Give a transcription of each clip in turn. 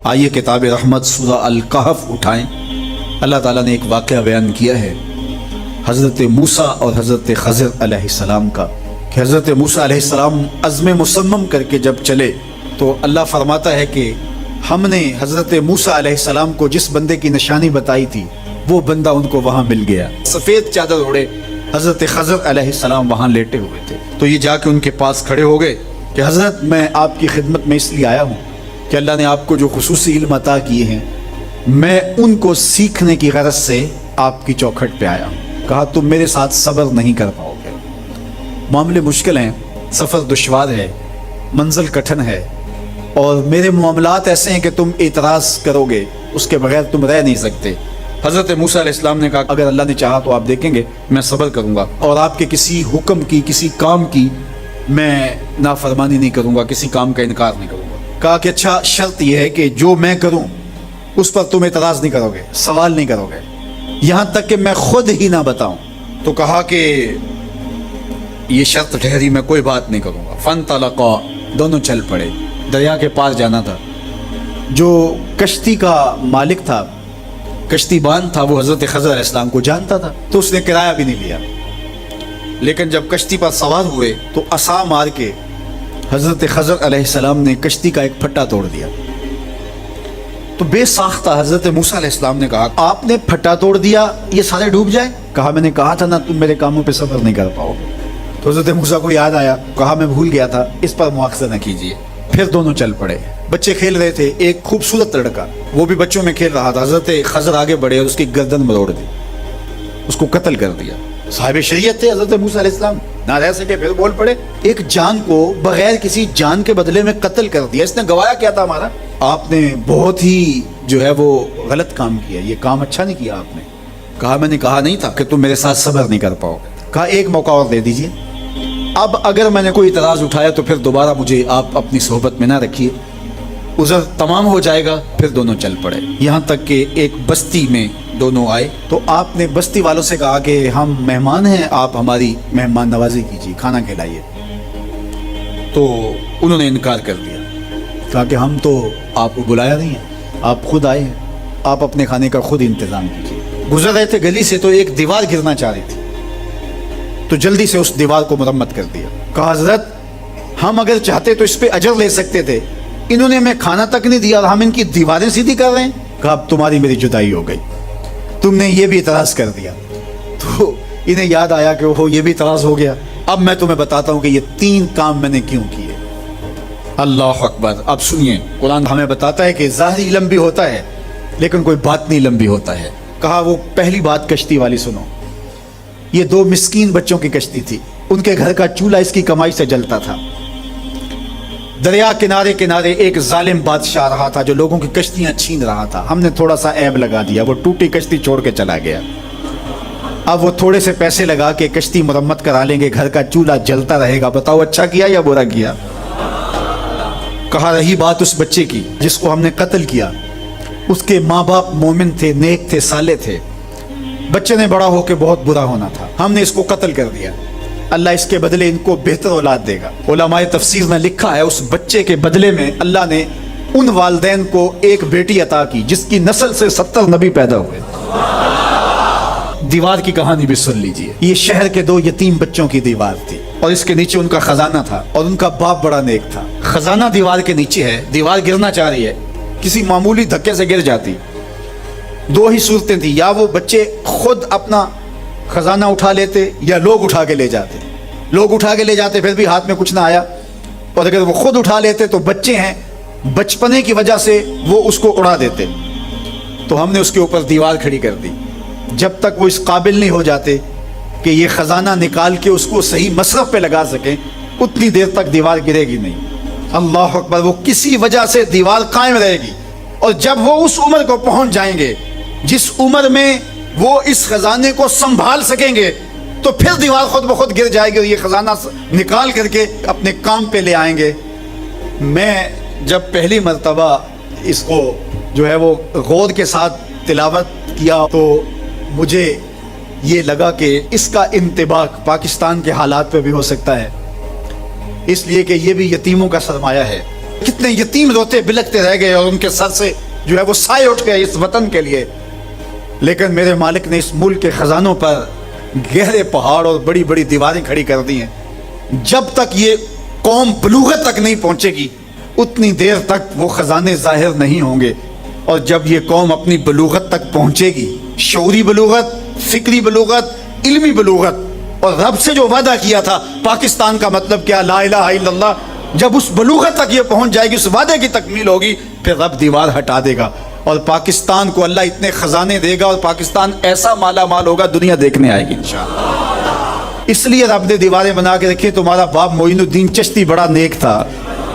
آئیے کتاب رحمت سورہ الکہف اٹھائیں۔ اللہ تعالیٰ نے ایک واقعہ بیان کیا ہے حضرت موسیٰ اور حضرت خضر علیہ السلام کا، کہ حضرت موسیٰ علیہ السلام عزم مصمم کر کے جب چلے تو اللہ فرماتا ہے کہ ہم نے حضرت موسیٰ علیہ السلام کو جس بندے کی نشانی بتائی تھی وہ بندہ ان کو وہاں مل گیا۔ سفید چادر اوڑے حضرت خضر علیہ السلام وہاں لیٹے ہوئے تھے، تو یہ جا کے ان کے پاس کھڑے ہو گئے کہ حضرت میں آپ کی خدمت میں اس لیے آیا ہوں کہ اللہ نے آپ کو جو خصوصی علم عطا کیے ہیں میں ان کو سیکھنے کی غرض سے آپ کی چوکھٹ پہ آیا ہوں۔ کہا تم میرے ساتھ صبر نہیں کر پاؤ گے، معاملے مشکل ہیں، سفر دشوار ہے، منزل کٹھن ہے، اور میرے معاملات ایسے ہیں کہ تم اعتراض کرو گے اس کے بغیر تم رہ نہیں سکتے۔ حضرت موسیٰ علیہ السلام نے کہا اگر اللہ نے چاہا تو آپ دیکھیں گے میں صبر کروں گا اور آپ کے کسی حکم کی کسی کام کی میں نافرمانی نہیں کروں گا، کسی کام کا انکار نہیں کروں گا۔ کہا کہ اچھا شرط یہ ہے کہ جو میں کروں اس پر تم اعتراض نہیں کرو گے، سوال نہیں کرو گے، یہاں تک کہ میں خود ہی نہ بتاؤں۔ تو کہا کہ یہ شرط ٹھہری، میں کوئی بات نہیں کروں گا۔ فانطلقا، دونوں چل پڑے، دریا کے پار جانا تھا۔ جو کشتی کا مالک تھا، کشتی بان تھا، وہ حضرت خضر علیہ السلام کو جانتا تھا تو اس نے کرایہ بھی نہیں لیا، لیکن جب کشتی پر سوار ہوئے تو عصا مار کے حضرت خضر علیہ السلام نے کشتی کا ایک پھٹا توڑ دیا۔ تو بے ساختہ حضرت موسیٰ علیہ السلام نے کہا آپ نے پھٹا توڑ دیا، یہ سارے ڈوب جائیں؟ کہا میں نے کہا تھا نا تم میرے کاموں پہ صبر نہیں کر پاؤ گے۔ تو حضرت موسیٰ کو یاد آیا، کہا میں بھول گیا تھا، اس پر مواخذہ نہ کیجیے۔ پھر دونوں چل پڑے، بچے کھیل رہے تھے، ایک خوبصورت لڑکا وہ بھی بچوں میں کھیل رہا تھا۔ حضرت خضر آگے بڑھے اور اس کی گردن مروڑ دی، اس کو قتل کر دیا۔ صاحب شریعت تھے حضرت موسیٰ علیہ السلام، نہ رہ سکے، پھر بول پڑے ایک جان کو بغیر کسی جان کے بدلے میں قتل کر دیا، اس نے گوایا کیا تھا ہمارا؟ آپ نے بہت ہی جو ہے وہ غلط کام کیا، یہ کام اچھا نہیں کیا آپ نے۔ کہا میں نے کہا نہیں تھا کہ تم میرے ساتھ صبر نہیں کر پاؤ گے۔ کہا ایک موقع اور دے دیجیے، اب اگر میں نے کوئی اعتراض اٹھایا تو پھر دوبارہ مجھے آپ اپنی صحبت میں نہ رکھیے، عذر تمام ہو جائے گا۔ پھر دونوں چل پڑے، یہاں تک کہ ایک بستی میں دونوں آئے تو آپ نے بستی والوں سے کہا کہ ہم مہمان ہیں، آپ ہماری مہمان نوازی کیجیے، کھانا کھلائیے۔ تو انہوں نے انکار کر دیا، کہا کہ ہم تو آپ کو بلایا نہیں ہے، آپ خود آئے ہیں، آپ اپنے کھانے کا خود انتظام کیجیے۔ گزر رہے تھے گلی سے تو ایک دیوار گرنا چاہ رہی تھی، تو جلدی سے اس دیوار کو مرمت کر دیا۔ کہا حضرت ہم اگر چاہتے تو اس پہ اجر لے سکتے تھے، انہوں نے ہمیں کھانا تک نہیں دیا اور ہم ان کی دیواریں سیدھی کر رہے ہیں۔ کہا اب تمہاری میری جدائی ہو گئی، تم نے یہ بھی اعتراض کر دیا۔ تو انہیں یاد آیا کہ وہ یہ بھی اعتراض ہو گیا، اب میں تمہیں بتاتا ہوں کہ یہ 3 کام میں نے کیوں کیے۔ اللہ اکبر۔ اب سنیے، قرآن ہمیں بتاتا ہے کہ ظاہری علم بھی ہوتا ہے لیکن کوئی باطنی علم بھی ہوتا ہے۔ کہا وہ پہلی بات کشتی والی سنو، یہ 2 مسکین بچوں کی کشتی تھی، ان کے گھر کا چولہا اس کی کمائی سے جلتا تھا۔ دریا کنارے کنارے ایک ظالم بادشاہ رہا تھا جو لوگوں کی کشتیاں چھین رہا تھا، ہم نے تھوڑا سا عیب لگا دیا، وہ ٹوٹی کشتی چھوڑ کے چلا گیا۔ اب وہ تھوڑے سے پیسے لگا کے کشتی مرمت کرا لیں گے، گھر کا چولہا جلتا رہے گا، بتاؤ اچھا کیا یا برا کیا؟ کہا رہی بات اس بچے کی جس کو ہم نے قتل کیا، اس کے ماں باپ مومن تھے، نیک تھے، صالح تھے، بچے نے بڑا ہو کے بہت برا ہونا تھا، ہم نے اس کو قتل کر دیا، اللہ اس کے بدلے ان کو بہتر اولاد دے گا۔ علماء تفسیر میں لکھا ہے اس بچے کے بدلے میں اللہ نے ان والدین کو ایک بیٹی عطا کی جس کی نسل سے 70 نبی پیدا ہوئے۔ دیوار کی کہانی بھی سن لیجئے، یہ شہر کے 2 یتیم بچوں کی دیوار تھی اور اس کے نیچے ان کا خزانہ تھا اور ان کا باپ بڑا نیک تھا۔ خزانہ دیوار کے نیچے ہے، دیوار گرنا چاہ رہی ہے، کسی معمولی دھکے سے گر جاتی۔ 2 ہی صورتیں تھیں، یا وہ بچے خود اپنا خزانہ اٹھا لیتے یا لوگ اٹھا کے لے جاتے۔ لوگ اٹھا کے لے جاتے پھر بھی ہاتھ میں کچھ نہ آیا، اور اگر وہ خود اٹھا لیتے تو بچے ہیں، بچپنے کی وجہ سے وہ اس کو اڑا دیتے۔ تو ہم نے اس کے اوپر دیوار کھڑی کر دی، جب تک وہ اس قابل نہیں ہو جاتے کہ یہ خزانہ نکال کے اس کو صحیح مصرف پہ لگا سکیں اتنی دیر تک دیوار گرے گی نہیں۔ اللہ اکبر۔ وہ کسی وجہ سے دیوار قائم رہے گی، اور جب وہ اس عمر کو پہنچ جائیں گے جس عمر میں وہ اس خزانے کو سنبھال سکیں گے تو پھر دیوار خود بخود گر جائے گی اور یہ خزانہ نکال کر کے اپنے کام پہ لے آئیں گے۔ میں جب پہلی مرتبہ اس کو جو ہے وہ غور کے ساتھ تلاوت کیا تو مجھے یہ لگا کہ اس کا انطباق پاکستان کے حالات پہ بھی ہو سکتا ہے، اس لیے کہ یہ بھی یتیموں کا سرمایہ ہے۔ کتنے یتیم روتے بلکتے رہ گئے اور ان کے سر سے جو ہے وہ سائے اٹھ گئے اس وطن کے لیے، لیکن میرے مالک نے اس ملک کے خزانوں پر گہرے پہاڑ اور بڑی بڑی دیواریں کھڑی کر دی ہیں۔ جب تک یہ قوم بلوغت تک نہیں پہنچے گی اتنی دیر تک وہ خزانے ظاہر نہیں ہوں گے، اور جب یہ قوم اپنی بلوغت تک پہنچے گی، شعوری بلوغت، فکری بلوغت، علمی بلوغت، اور رب سے جو وعدہ کیا تھا پاکستان کا مطلب کیا، لا الہ الا اللہ، جب اس بلوغت تک یہ پہنچ جائے گی، اس وعدے کی تکمیل ہوگی، پھر رب دیوار ہٹا دے گا اور پاکستان کو اللہ اتنے خزانے دے گا اور پاکستان ایسا مالا مال ہوگا دنیا دیکھنے آئے گی انشاءاللہ۔ اس لیے رب نے دیواریں بنا کے رکھی۔ تمہارا باپ معین الدین چشتی بڑا نیک تھا،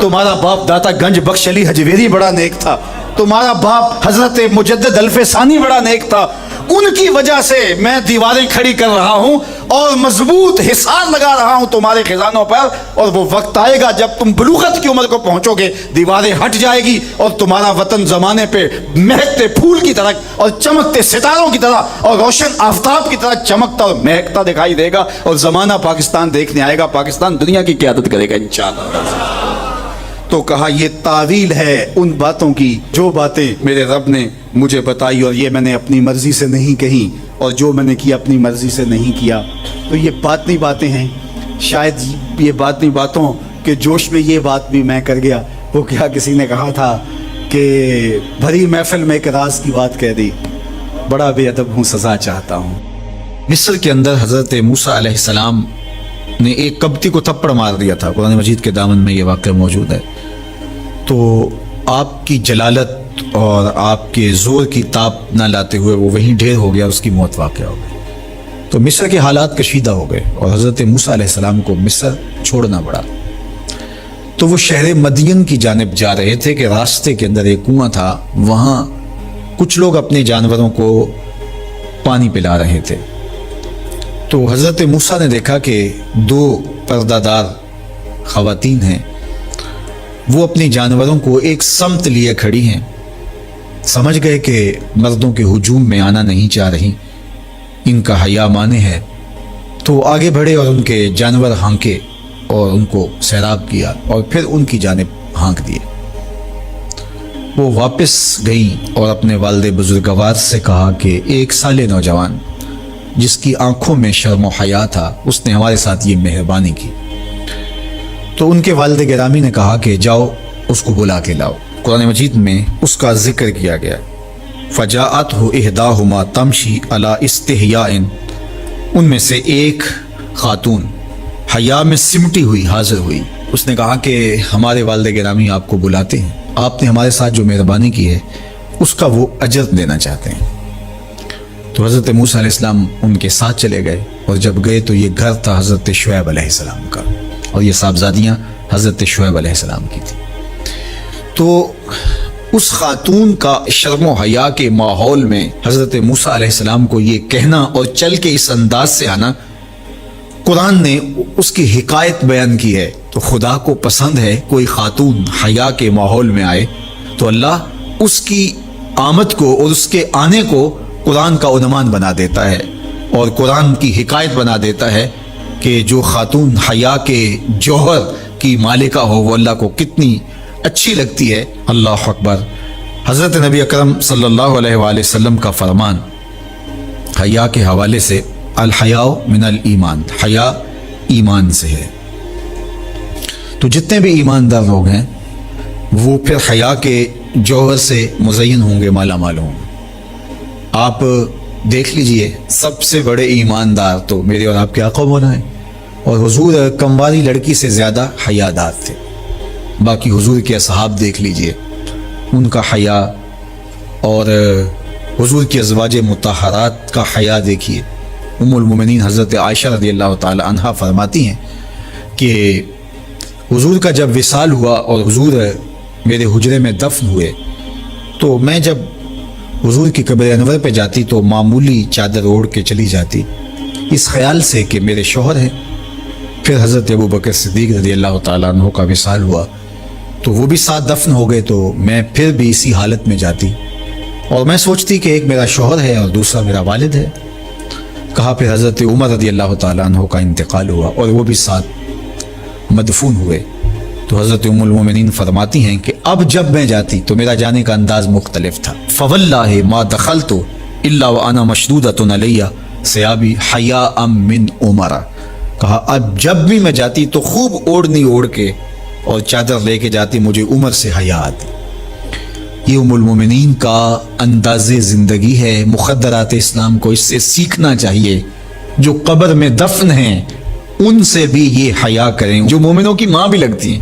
تمہارا باپ داتا گنج بخش علی حجویری بڑا نیک تھا، تمہارا باپ حضرت مجدد الف ثانی بڑا نیک تھا، ان کی وجہ سے میں دیواریں کھڑی کر رہا ہوں اور مضبوط حصار لگا رہا ہوں تمہارے خزانوں پر، اور وہ وقت آئے گا جب تم بلوغت کی عمر کو پہنچو گے، دیواریں ہٹ جائے گی اور تمہارا وطن زمانے پہ مہکتے پھول کی طرح اور چمکتے ستاروں کی طرح اور روشن آفتاب کی طرح چمکتا اور مہکتا دکھائی دے گا، اور زمانہ پاکستان دیکھنے آئے گا، پاکستان دنیا کی قیادت کرے گا انشاءاللہ۔ تو کہا یہ تعویل ہے ان باتوں کی جو باتیں میرے رب نے مجھے بتائی، اور یہ میں نے اپنی مرضی سے نہیں کہی، اور جو میں نے کیا اپنی مرضی سے نہیں کیا۔ تو یہ باطنی باتیں ہیں، شاید یہ باطنی باتوں کے جوش میں یہ بات بھی میں کر گیا۔ وہ کیا کسی نے کہا تھا کہ بھری محفل میں ایک راز کی بات کہہ دی، بڑا بے ادب ہوں سزا چاہتا ہوں۔ مصر کے اندر حضرت موسیٰ علیہ السلام نے ایک کبتی کو تھپڑ مار دیا تھا، قرآن مجید کے دامن میں یہ واقعہ موجود ہے۔ تو آپ کی جلالت اور آپ کے زور کی تاب نہ لاتے ہوئے وہ وہیں ڈھیر ہو گیا، اس کی موت واقع ہو گئی۔ تو مصر کے حالات کشیدہ ہو گئے اور حضرت موسیٰ علیہ السلام کو مصر چھوڑنا پڑا۔ تو وہ شہر مدین کی جانب جا رہے تھے کہ راستے کے اندر ایک کنواں تھا، وہاں کچھ لوگ اپنے جانوروں کو پانی پلا رہے تھے۔ تو حضرت موسیٰ نے دیکھا کہ دو پردہ دار خواتین ہیں، وہ اپنے جانوروں کو ایک سمت لیے کھڑی ہیں، سمجھ گئے کہ مردوں کے ہجوم میں آنا نہیں چاہ رہی، ان کا حیا مانے ہے۔ تو آگے بڑھے اور ان کے جانور ہانکے اور ان کو سیراب کیا اور پھر ان کی جانب ہانک دیے۔ وہ واپس گئیں اور اپنے والد بزرگوار سے کہا کہ ایک سالے نوجوان جس کی آنکھوں میں شرم و حیا تھا، اس نے ہمارے ساتھ یہ مہربانی کی۔ تو ان کے والد گرامی نے کہا کہ جاؤ اس کو بلا کے لاؤ۔ قرآن مجید میں اس کا ذکر کیا گیا، فجاءتہ احداہما تمشی علی استحیاء، ان میں سے ایک خاتون حیا میں سمٹی ہوئی حاضر ہوئی۔ اس نے کہا کہ ہمارے والد گرامی آپ کو بلاتے ہیں، آپ نے ہمارے ساتھ جو مہربانی کی ہے اس کا وہ اجر دینا چاہتے ہیں۔ تو حضرت موسیٰ علیہ السلام ان کے ساتھ چلے گئے، اور جب گئے تو یہ گھر تھا حضرت شعیب علیہ السلام کا، اور یہ صاحبزادیاں حضرت شعیب علیہ السلام کی تھی۔ تو اس خاتون کا شرم و حیا کے ماحول میں حضرت موسیٰ علیہ السلام کو یہ کہنا اور چل کے اس انداز سے آنا، قرآن نے اس کی حکایت بیان کی ہے۔ تو خدا کو پسند ہے کوئی خاتون حیا کے ماحول میں آئے تو اللہ اس کی آمد کو اور اس کے آنے کو قرآن کا عنوان بنا دیتا ہے، اور قرآن کی حکایت بنا دیتا ہے کہ جو خاتون حیا کے جوہر کی مالکہ ہو وہ اللہ کو کتنی اچھی لگتی ہے۔ اللہ اکبر۔ حضرت نبی اکرم صلی اللہ علیہ وآلہ وسلم کا فرمان حیا کے حوالے سے، الحیاء من الایمان، حیا ایمان سے ہے۔ تو جتنے بھی ایماندار لوگ ہیں وہ پھر حیا کے جوہر سے مزین ہوں گے، مالا مال ہوں گے۔ آپ دیکھ لیجئے سب سے بڑے ایماندار تو میرے اور آپ کے آقا مولا ہیں، اور حضور کمواری لڑکی سے زیادہ حیادار تھے۔ باقی حضور کے اصحاب دیکھ لیجئے، ان کا حیا، اور حضور کی ازواج مطہرات کا حیا دیکھیے۔ ام المومنین حضرت عائشہ رضی اللہ تعالی عنہا فرماتی ہیں کہ حضور کا جب وصال ہوا اور حضور میرے حجرے میں دفن ہوئے، تو میں جب حضور کی قبر انور پہ جاتی تو معمولی چادر اوڑھ کے چلی جاتی، اس خیال سے کہ میرے شوہر ہیں۔ پھر حضرت ابو بکر صدیق رضی اللہ تعالیٰ عنہ کا وصال ہوا تو وہ بھی ساتھ دفن ہو گئے، تو میں پھر بھی اسی حالت میں جاتی اور میں سوچتی کہ ایک میرا شوہر ہے اور دوسرا میرا والد ہے۔ کہا پھر حضرت عمر رضی اللہ تعالیٰ عنہ کا انتقال ہوا اور وہ بھی ساتھ مدفون ہوئے، تو حضرت ام المومنین فرماتی ہیں کہ اب جب میں جاتی تو میرا جانے کا انداز مختلف تھا. فواللہ ما دخلت الا وانا مشدودۃ علی ثیابی حیاء من عمر. کہا اب جب بھی میں جاتی تو خوب اوڑھنی اوڑھ کے اور چادر لے کے جاتی, مجھے عمر سے حیا آتی. یہ ام المومنین کا انداز زندگی ہے. مخدرات اسلام کو اس سے سیکھنا چاہیے. جو قبر میں دفن ہیں ان سے بھی یہ حیا کریں, جو مومنوں کی ماں بھی لگتی ہیں.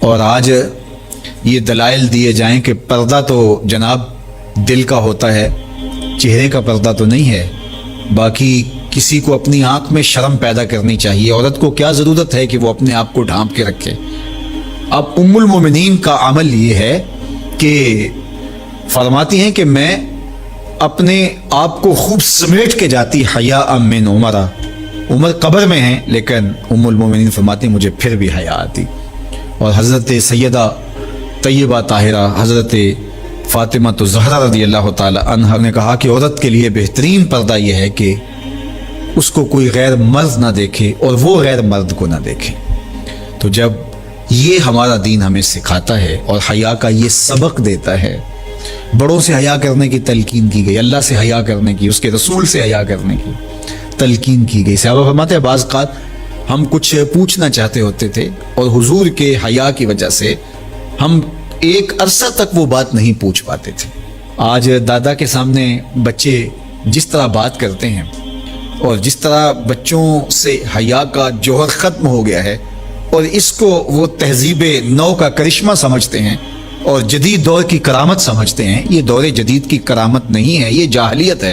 اور آج یہ دلائل دیے جائیں کہ پردہ تو جناب دل کا ہوتا ہے, چہرے کا پردہ تو نہیں ہے. باقی کسی کو اپنی آنکھ میں شرم پیدا کرنی چاہیے. عورت کو کیا ضرورت ہے کہ وہ اپنے آپ کو ڈھانپ کے رکھے. اب ام المومنین کا عمل یہ ہے کہ فرماتی ہیں کہ میں اپنے آپ کو خوب سمیٹ کے جاتی حیاء من عمر. عمر قبر میں ہیں لیکن ام المومنین فرماتی ہیں مجھے پھر بھی حیا آتی. اور حضرت سیدہ طیبہ طاہرہ حضرت فاطمہ الزہرا رضی اللہ تعالی عنہا نے کہا کہ عورت کے لیے بہترین پردہ یہ ہے کہ اس کو کوئی غیر مرد نہ دیکھے اور وہ غیر مرد کو نہ دیکھے. تو جب یہ ہمارا دین ہمیں سکھاتا ہے اور حیا کا یہ سبق دیتا ہے, بڑوں سے حیا کرنے کی تلقین کی گئی, اللہ سے حیا کرنے کی, اس کے رسول سے حیا کرنے کی تلقین کی گئی. صحابہ فرماتے ہیں بعض اوقات ہم کچھ پوچھنا چاہتے ہوتے تھے اور حضور کے حیا کی وجہ سے ہم ایک عرصہ تک وہ بات نہیں پوچھ پاتے تھے. آج دادا کے سامنے بچے جس طرح بات کرتے ہیں اور جس طرح بچوں سے حیا کا جوہر ختم ہو گیا ہے اور اس کو وہ تہذیب نو کا کرشمہ سمجھتے ہیں اور جدید دور کی کرامت سمجھتے ہیں. یہ دور جدید کی کرامت نہیں ہے, یہ جاہلیت ہے.